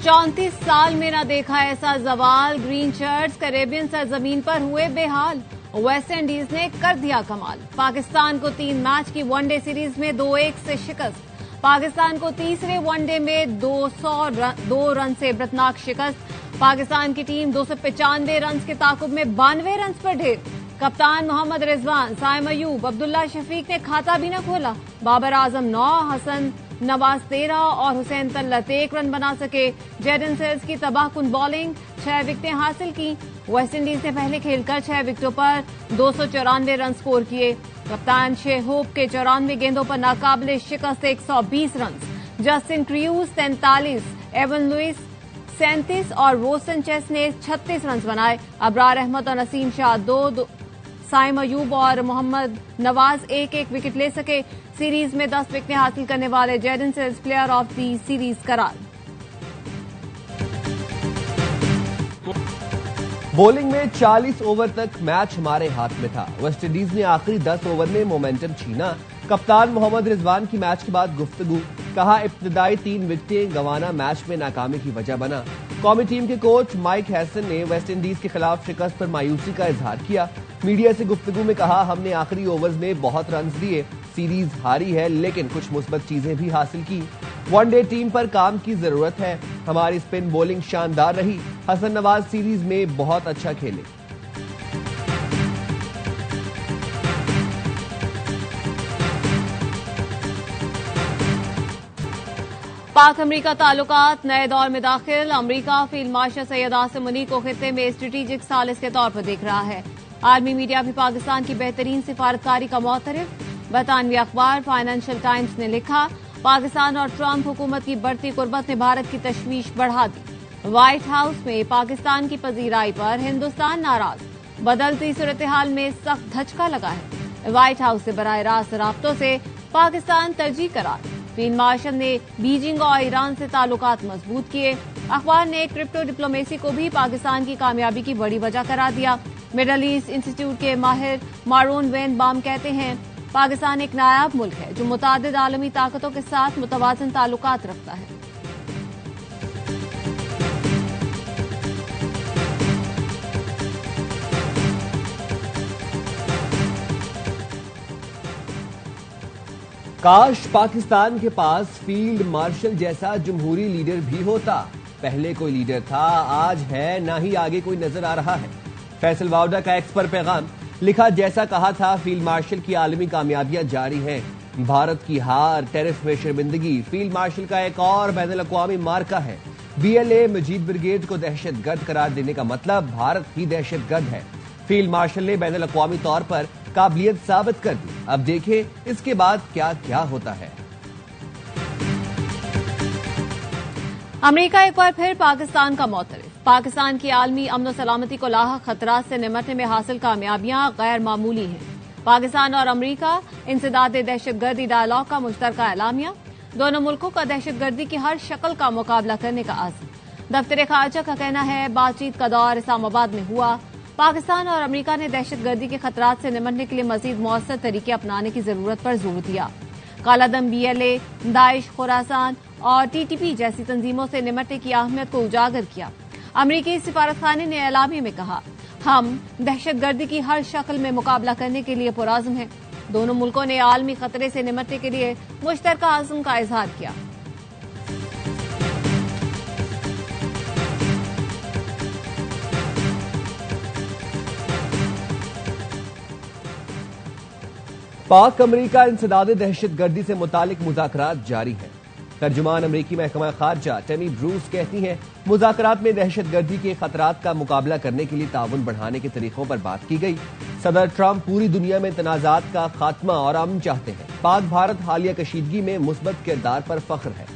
34 साल में न देखा ऐसा जवाल। ग्रीन शर्ट्स कैरेबियन सरजमीन पर हुए बेहाल। वेस्ट इंडीज ने कर दिया कमाल। पाकिस्तान को 3 मैच की वनडे सीरीज में 2-1 से शिकस्त। पाकिस्तान को तीसरे वनडे में 202 रन से इबरतनाक शिकस्त। पाकिस्तान की टीम 295 रन के ताकुब में 92 रन पर ढेर। कप्तान मोहम्मद रिजवान, साइम अयूब, अब्दुल्ला शफीक ने खाता भी न खोला। बाबर आजम 9, हसन नवाज 13 और हुसैन तल्लत 1 रन बना सके। जेडन सेल्स की तबाहकुन बॉलिंग, 6 विकेटें हासिल की। वेस्टइंडीज ने पहले खेलकर 6 विकेटों पर 294 रन स्कोर किए। कप्तान शेहोप के 94 गेंदों पर नाकाबिले शिकस्त 120 run. Justin cruise 43, Avon Louis 37 और रोसन चेस ने 36 रन बनाए। अबरार अहमद और नसीम शाह 2, साइम अयूब और मोहम्मद नवाज 1-1 विकेट ले सके। सीरीज में 10 विकेटें हासिल करने वाले Jayden Seales player of the series करार। बॉलिंग में 40 ओवर तक मैच हमारे हाथ में था। वेस्टइंडीज ने आखिरी 10 ओवर में मोमेंटम छीना। कप्तान मोहम्मद रिजवान की मैच के बाद गुफ्तगू, कहा इब्तिदाई 3 विकेटें गंवाना मैच में नाकामी की वजह बना। कौमी टीम के कोच माइक हैसन ने वेस्टइंडीज के खिलाफ शिकस्त पर मायूसी का इजहार किया। मीडिया से गुफ्तगू में कहा, हमने आखिरी ओवर्स में बहुत रन दिए, सीरीज हारी है लेकिन कुछ मुस्बत चीजें भी हासिल की। वनडे टीम पर काम की जरूरत है। हमारी स्पिन बॉलिंग शानदार रही। हसन नवाज सीरीज में बहुत अच्छा खेले। पाक अमरीका ताल्लुकात नए दौर में दाखिल। अमरीका फील्ड मार्शल सैयद आसिम मुनीर को खित्ते में स्ट्रेटेजिक सालिस के तौर पर देख रहा है। आर्मी मीडिया भी पाकिस्तान की बेहतरीन सिफारतकारी का मुतरफ। बरतानवी अखबार फाइनेंशियल टाइम्स ने लिखा, पाकिस्तान और ट्रंप हुकूमत की बढ़ती कुर्बत ने भारत की तशवीश बढ़ा दी। व्हाइट हाउस में पाकिस्तान की पजीराई पर हिंदुस्तान नाराज। बदलती सूरत हाल में सख्त धचका लगा है। व्हाइट हाउस से बराह रास्त राब्तों से पाकिस्तान तरजीह करार। फील्ड मार्शल ने बीजिंग और ईरान से ताल्लुकात मजबूत किए। अखबार ने क्रिप्टो डिप्लोमेसी को भी पाकिस्तान की कामयाबी की बड़ी वजह करार दिया। मिडल ईस्ट इंस्टीट्यूट के माहिर मारून वेन बाम कहते हैं, पाकिस्तान एक नायाब मुल्क है जो मुतादिद आलमी ताकतों के साथ मुतवाज़िन ताल्लुकात रखता है। काश पाकिस्तान के पास फील्ड मार्शल जैसा जमहूरी लीडर भी होता। पहले कोई लीडर था, आज है, ना ही आगे कोई नजर आ रहा है। फैसल वावडा का एक्स पर पैगाम लिखा, जैसा कहा था फील्ड मार्शल की आलमी कामयाबियां जारी हैं। भारत की हार, टेरिफ में शर्मिंदगी फील्ड मार्शल का एक और बैनुल-अक़वामी मार्का है। BLA मजीद ब्रिगेड को दहशतगर्द करार देने का मतलब भारत ही दहशतगर्द है। फील्ड मार्शल ने बैनुल-अक़वामी तौर पर काबिलियत साबित कर दी। अब देखें इसके बाद क्या क्या होता है। अमेरिका एक बार फिर पाकिस्तान का मुतरफ। पाकिस्तान की आलमी अमन और सलामती को लाहक खतरात से निमटने में हासिल कामयाबियां गैर मामूली हैं। पाकिस्तान और अमेरिका इंसदाद दहशतगर्दी डायलॉग का मुश्तरका एलामिया। दोनों मुल्कों का दहशतगर्दी की हर शक्ल का मुकाबला करने का आज़म। दफ्तर खारजा का कहना है, बातचीत का दौर इस्लामाबाद में हुआ। पाकिस्तान और अमेरिका ने दहशतगर्दी के खतरात से निमटने के लिए मजीद मौसर तरीके अपनाने की जरूरत पर जोर दिया। कालादम, BLA, दाइश, खुरासान और TTP जैसी तंजीमों से निमटने की अहमियत को उजागर किया। अमरीकी सिफारतखाने ने एलामिया में कहा, हम दहशतगर्दी की हर शक्ल में मुकाबला करने के लिए पुरआज़म हैं। दोनों मुल्कों ने आलमी खतरे से निमटने के लिए मुश्तरका आज़म का इजहार किया। पाक अमरीका इंसदाद दहशतगर्दी से मुतालिक मुज़ाकरात जारी है। तर्जुमान अमरीकी महकमा खारजा टेमी ब्रूस कहती हैं, मुज़ाकरात में दहशतगर्दी के खतरात का मुकाबला करने के लिए ताउन बढ़ाने के तरीकों पर बात की गई। सदर ट्रंप पूरी दुनिया में तनाज़ात का खात्मा और अमन चाहते हैं। पाक भारत हालिया कशीदगी में मुस्बत किरदार पर फख्र है।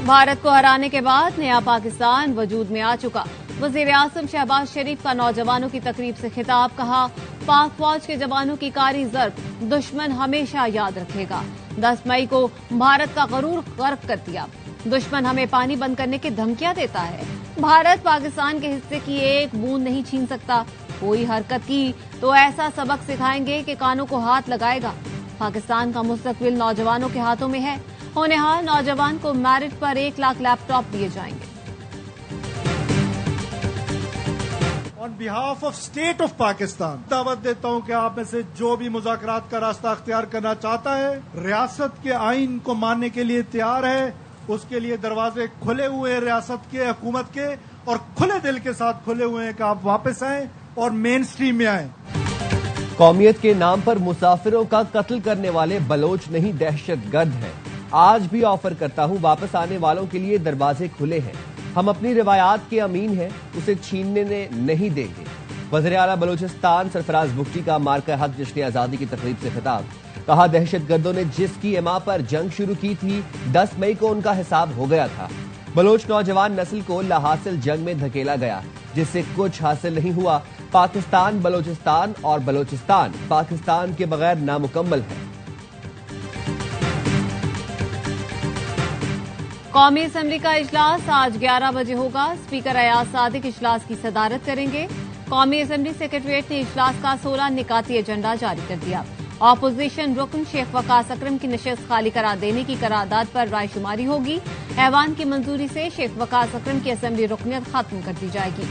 भारत को हराने के बाद नया पाकिस्तान वजूद में आ चुका। वज़ीर आज़म शहबाज शरीफ का नौजवानों की तकरीब से खिताब, कहा, पाक फौज के जवानों की कारी ज़र्ब दुश्मन हमेशा याद रखेगा। 10 मई को भारत का गरूर गर्क कर दिया। दुश्मन हमें पानी बंद करने की धमकियां देता है। भारत पाकिस्तान के हिस्से की एक बूंद नहीं छीन सकता। कोई हरकत की तो ऐसा सबक सिखाएंगे कि कानों को हाथ लगाएगा। पाकिस्तान का मुस्तकबिल नौजवानों के हाथों में है। होनहार नौजवान को मेरिट पर 1 लाख लैपटॉप दिए जाएंगे। On behalf of state of Pakistan दावत देता हूं कि आप में से जो भी मुज़ाकरात का रास्ता अख्तियार करना चाहता है, रियासत के आइन को मानने के लिए तैयार है, उसके लिए दरवाजे खुले हुए हैं रियासत के, हुकूमत के, और खुले दिल के साथ खुले हुए हैं कि आप वापस आएं और मेन स्ट्रीम में आएं। कौमियत के नाम पर मुसाफिरों का कत्ल करने वाले बलोच नहीं दहशतगर्द हैं। आज भी ऑफर करता हूं, वापस आने वालों के लिए दरवाजे खुले हैं। हम अपनी रिवायात के अमीन हैं, उसे छीनने नहीं देंगे। वज़ीर आला बलूचिस्तान सरफराज बुगटी का मार्का हक जश्न आजादी की तकरीब से खिताब। कहा, दहशतगर्दों ने जिसकी इमा पर जंग शुरू की थी 10 मई को उनका हिसाब हो गया था। बलोच नौजवान नस्ल को लाहासिल जंग में धकेला गया, जिससे कुछ हासिल नहीं हुआ। पाकिस्तान बलोचिस्तान और बलोचिस्तान पाकिस्तान के बगैर नामुकम्मल है। कौमी असेंबली का इजलास आज 11 बजे होगा। स्पीकर अयाज सादिक इजलास की सदारत करेंगे। कौमी असेंबली सेक्रेटरीट ने इजलास का 16 निकाती एजेंडा जारी कर दिया। ऑपोजिशन रुकन शेख वकास अकरम की नशस्त खाली करार देने की करारदाद पर रायशुमारी होगी। ऐवान की मंजूरी से शेख वकास अकरम की असेंबली रुकनियत खत्म कर दी जाएगी।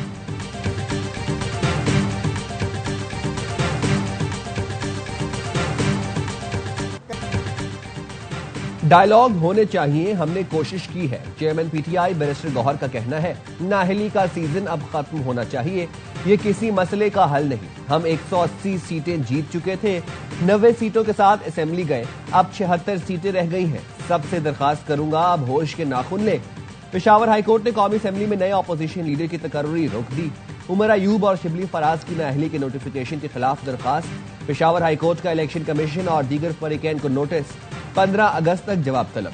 डायलॉग होने चाहिए, हमने कोशिश की है। चेयरमैन पीटीआई बैरिस्टर गौहर का कहना है, नाअहली का सीजन अब खत्म होना चाहिए। ये किसी मसले का हल नहीं। हम 180 सीटें जीत चुके थे, 90 सीटों के साथ असेंबली गए, अब 76 सीटें रह गई हैं। सबसे दरखास्त करूंगा, अब होश के नाखून लें। पेशावर हाईकोर्ट ने कौमी असेंबली में नए अपोजिशन लीडर की तकर्री रोक दी। उमर अयूब और शिबली फराज की नाअहली के नोटिफिकेशन के खिलाफ दरखास्त। पेशावर हाईकोर्ट का इलेक्शन कमीशन और दीगर फरीकैन को नोटिस। 15 अगस्त तक जवाब तलब।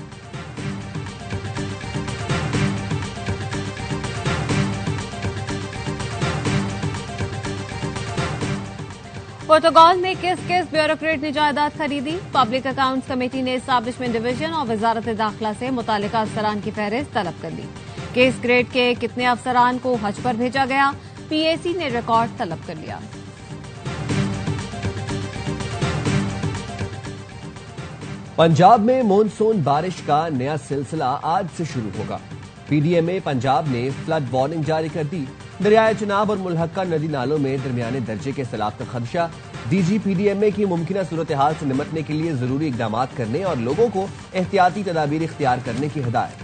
पुर्तगाल में किस किस ब्यूरोक्रेट ने जायदाद खरीदी? पब्लिक अकाउंट्स कमेटी ने एस्टैब्लिशमेंट डिवीजन और वजारत दाखिला से मुतालिका अफसरान की फहरिस्त तलब कर ली। किस ग्रेड के कितने अफसरान को हज पर भेजा गया? पीएसी ने रिकॉर्ड तलब कर लिया। पंजाब में मॉनसून बारिश का नया सिलसिला आज से शुरू होगा। पीडीएमए पंजाब ने फ्लड वार्निंग जारी कर दी। दरियाए चिनाब और मुल्हक्का नदी नालों में दरमियाने दर्जे के सैलाब का खदशा। डीजी पीडीएमए की मुमकिन सूरत हाल से निपटने के लिए जरूरी इकदाम करने और लोगों को एहतियाती तदाबीर इख्तियार करने की हिदायत।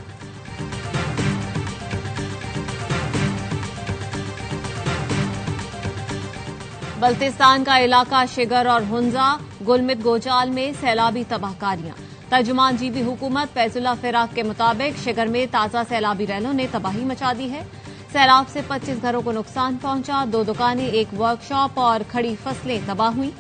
बल्तिस्तान का इलाका शिगर और हुंजा गुलमित गोजाल में सैलाबी तबाहकारियां। तर्जुमान जीबी हुकूमत फैजुल्ला फिराक के मुताबिक शिगर में ताजा सैलाबी रैलों ने तबाही मचा दी है। सैलाब से 25 घरों को नुकसान पहुंचा। 2 दुकानें, एक वर्कशॉप और खड़ी फसलें तबाह हुई।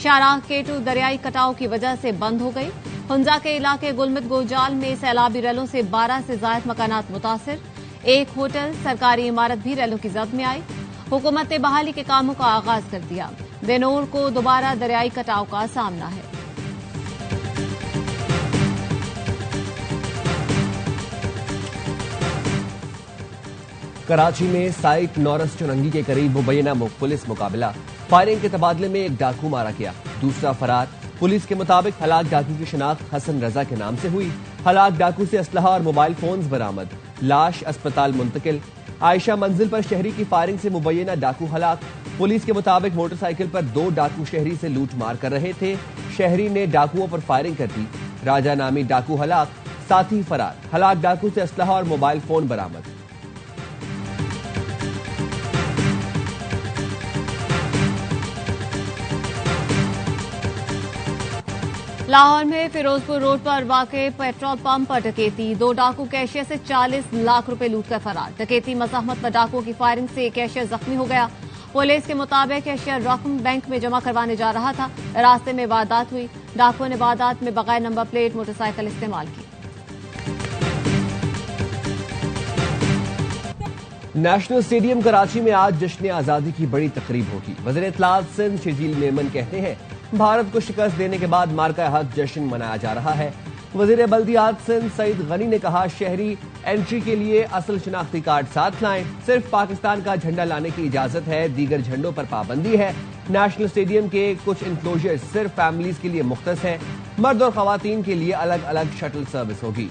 शाहराह केटू दरियाई कटाव की वजह से बंद हो गई। हुंजा के इलाके गुलमित गोजाल में सैलाबी रैलों से 12 से ज्यादा मकानात मुतासिर। एक होटल, सरकारी इमारत भी रैलों की जद में आई। हुकूमत ने बहाली के कामों का आगाज कर दिया। बेनूर को दोबारा दरियाई कटाव का सामना है। कराची में साइट नौरस चुरंगी के करीब मुबैना पुलिस मुकाबला। फायरिंग के तबादले में एक डाकू मारा गया, दूसरा फरार। पुलिस के मुताबिक हलाक डाकू की शिनाख्त हसन रजा के नाम से हुई। हलाक डाकू से असलहा और मोबाइल फोन्स बरामद। लाश अस्पताल मुंतकिल। आयशा मंजिल पर शहरी की फायरिंग से मुबैना डाकू हलाक। पुलिस के मुताबिक मोटरसाइकिल पर 2 डाकू शहरी से लूट मार कर रहे थे। शहरी ने डाकुओं पर फायरिंग कर दी। राजा नामी डाकू हलाक, साथी फरार। हलाक डाकू से असलहा और मोबाइल फोन बरामद। लाहौर में फिरोजपुर रोड पर वाक़े पेट्रोल पंप पर डकैती। 2 डाकू कैशियर से 40 लाख रुपए लूट कर फरार। डकैती मज़ाहमत में डाकुओं की फायरिंग से कैशियर जख्मी हो गया। पुलिस के मुताबिक कैशियर रकम बैंक में जमा करवाने जा रहा था। रास्ते में वारदात हुई। डाकुओं ने वारदात में बगैर नंबर प्लेट मोटरसाइकिल इस्तेमाल की। नेशनल स्टेडियम कराची में आज जश्न आजादी की बड़ी तकरीब होगी। वज़ीर इत्तलात सिंध शजील मेमन कहते हैं, भारत को शिकस्त देने के बाद मार्का हक जश्न मनाया जा रहा है। वजीर बल्दियात सिंध सईद गनी ने कहा, शहरी एंट्री के लिए असल शनाख्ती कार्ड साथ लाएं। सिर्फ पाकिस्तान का झंडा लाने की इजाजत है, दीगर झंडों पर पाबंदी है। नेशनल स्टेडियम के कुछ इंक्लोजर सिर्फ फैमिलीज के लिए मुख्तस है। मर्द और खवातीन के लिए अलग अलग शटल सर्विस होगी।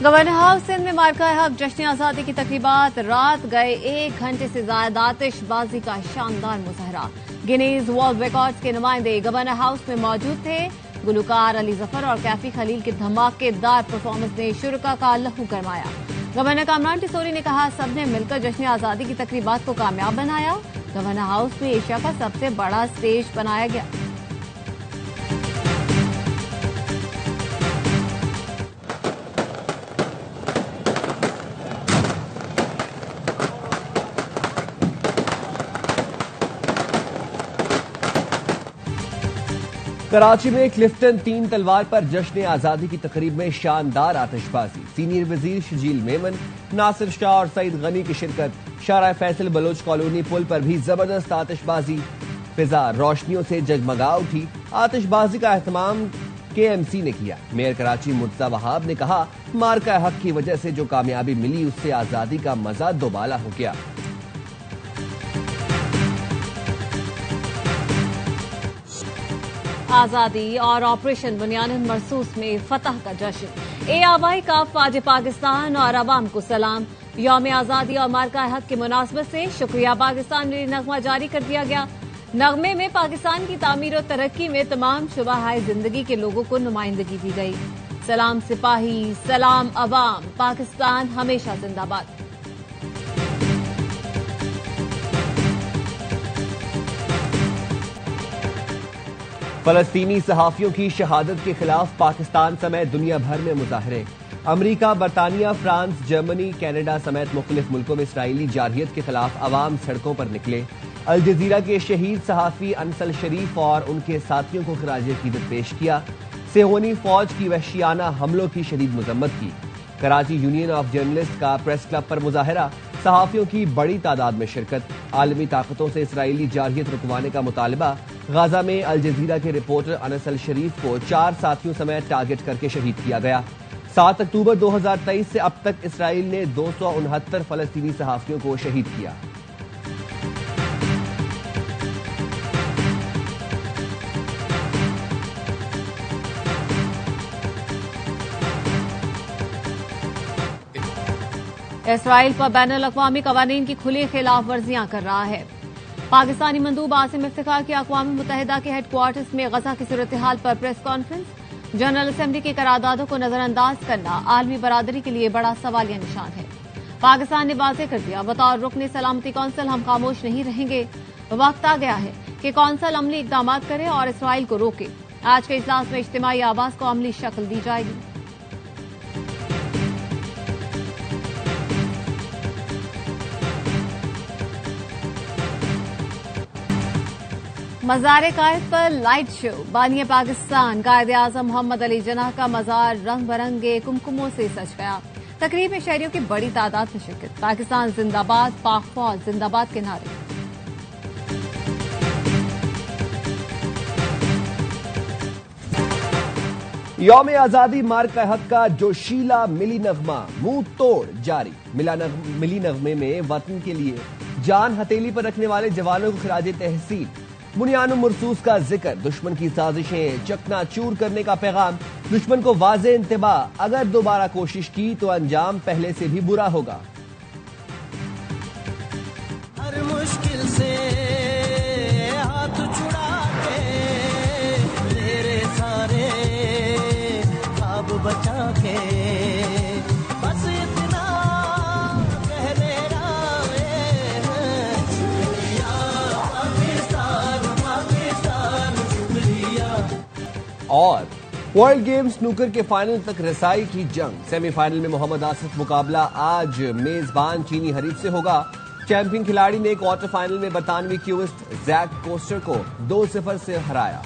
गवर्नर हाउस सिंध में मार्का हक जश्न आजादी की तकरीबात रात गए 1 घंटे से ज्यादा आतिशबाजी का शानदार मुजाहरा। गिनीज वर्ल्ड रिकॉर्ड्स के नुमाइंदे गवर्नर हाउस में मौजूद थे। गुलकार अली जफर और कैफी खलील के धमाकेदार परफॉर्मेंस ने शुरका का लहू गरमाया। गवर्नर कामरान टिसोरी ने कहा, सबने मिलकर जश्न आजादी की तकरीबात को कामयाब बनाया। गवर्नर हाउस में एशिया का सबसे बड़ा स्टेज बनाया गया। कराची में क्लिफ्टन 3 तलवार पर जश्न आजादी की तकरीब में शानदार आतिशबाजी। सीनियर वजीर शजील मेमन, नासिर शाह और सईद गनी की शिरकत। शाहराह फैसल बलोच कॉलोनी पुल पर भी जबरदस्त आतिशबाजी। फिजा रोशनियों से जगमगा उठी। आतिशबाजी का एहतमाम KMC ने किया। मेयर कराची मुर्तजा वहाब ने कहा, मार्का हक की वजह से जो कामयाबी मिली उससे आजादी का मजा दोबाला हो गया। आजादी और ऑपरेशन बुनियादन मरसूस में फतह का जश्न। आबाई का फाज पाकिस्तान और अवाम को सलाम। यौम आजादी और मार्का हक की मुनासबत से शुक्रिया पाकिस्तान में नगमा जारी कर दिया गया। नगमे में पाकिस्तान की तामीर और तरक्की में तमाम शुबाहाए जिंदगी के लोगों को नुमाइंदगी दी गई। सलाम सिपाही, सलाम अवाम, पाकिस्तान हमेशा जिंदाबाद। फलस्तीनी सहाफियों की शहादत के खिलाफ पाकिस्तान समेत दुनिया भर में मुजाहरे। अमरीका, बरतानिया, फ्रांस, जर्मनी, कनाडा समेत मुख्तलिफ मुल्कों में इसराइली जारहियत के खिलाफ अवाम सड़कों पर निकले। अल जजीरा के शहीद सहाफी अनसल शरीफ और उनके साथियों को खिराज अकीदत पेश किया। सेहोनी फौज की वहशियाना हमलों की शदीद मजम्मत की। कराची यूनियन ऑफ जर्नलिस्ट का प्रेस क्लब पर मुजाहरा। सहाफियों की बड़ी तादाद में शिरकत। आलमी ताकतों से इसराइली जारहियत रुकवाने का मुतालबा। गाजा में अल जजीरा के रिपोर्टर अनसल शरीफ को 4 साथियों समेत टारगेट करके शहीद किया गया। 7 अक्टूबर 2023 से अब तक इसराइल ने 269 फलस्तीनी सहाफियों को शहीद किया। इसराइल पर बैनुल अक़वामी कवानीन की खुली खिलाफ वर्जियां कर रहा है। पाकिस्तानी मंदूब आसिम इफ्तिखार की अक़वाम मुत्तहिदा के हेडक्वार्टर्स में गजा की सूरत हाल पर प्रेस कॉन्फ्रेंस। जनरल असेंबली की करारदादों को नजरअंदाज करना आलमी बरादरी के लिए बड़ा सवालिया निशान है। पाकिस्तान ने वाज़ेह कर दिया, बतौर रुकन सलामती कौंसिल हम खामोश नहीं रहेंगे। वक्त आ गया है कि कौंसिल अमली इकदाम करे और इसराइल को रोके। आज के इजलास में इज्तिमाई आवाज को अमली शक्ल दी जाएगी। मज़ार कायद पर लाइट शो। बानिया पाकिस्तान कायद आजम मोहम्मद अली जिन्नाह का मज़ार रंग बिरंगे कुमकुमों से सज गया। तकरीब में शहरियों की बड़ी तादाद में शिरकत। पाकिस्तान जिंदाबाद, पाक फौज जिंदाबाद के नारे। यौम आजादी मार्का हक का जोशीला मिली नगमा मुंह तोड़ जारी। मिली नगमे में वतन के लिए जान हथेली पर रखने वाले जवानों को खिराज तहसीन। बुनियादुल मरसूस का जिक्र। दुश्मन की साजिशें चकनाचूर करने का पैगाम। दुश्मन को वाज़ेह इंतबाह, अगर दोबारा कोशिश की तो अंजाम पहले से भी बुरा होगा। हर मुश्किल से हाथ छुड़ा के तेरे सारे ख्वाब बचा के बस इतना कहने और वर्ल्ड गेम स्नूकर के फाइनल तक रसाई की जंग। सेमीफाइनल में मोहम्मद आसिफ मुकाबला आज मेजबान चीनी हरीफ से होगा। चैंपियन खिलाड़ी ने क्वार्टर फाइनल में बरतानवी क्यूबिस्ट जैक कोस्टर को 2-0 से हराया।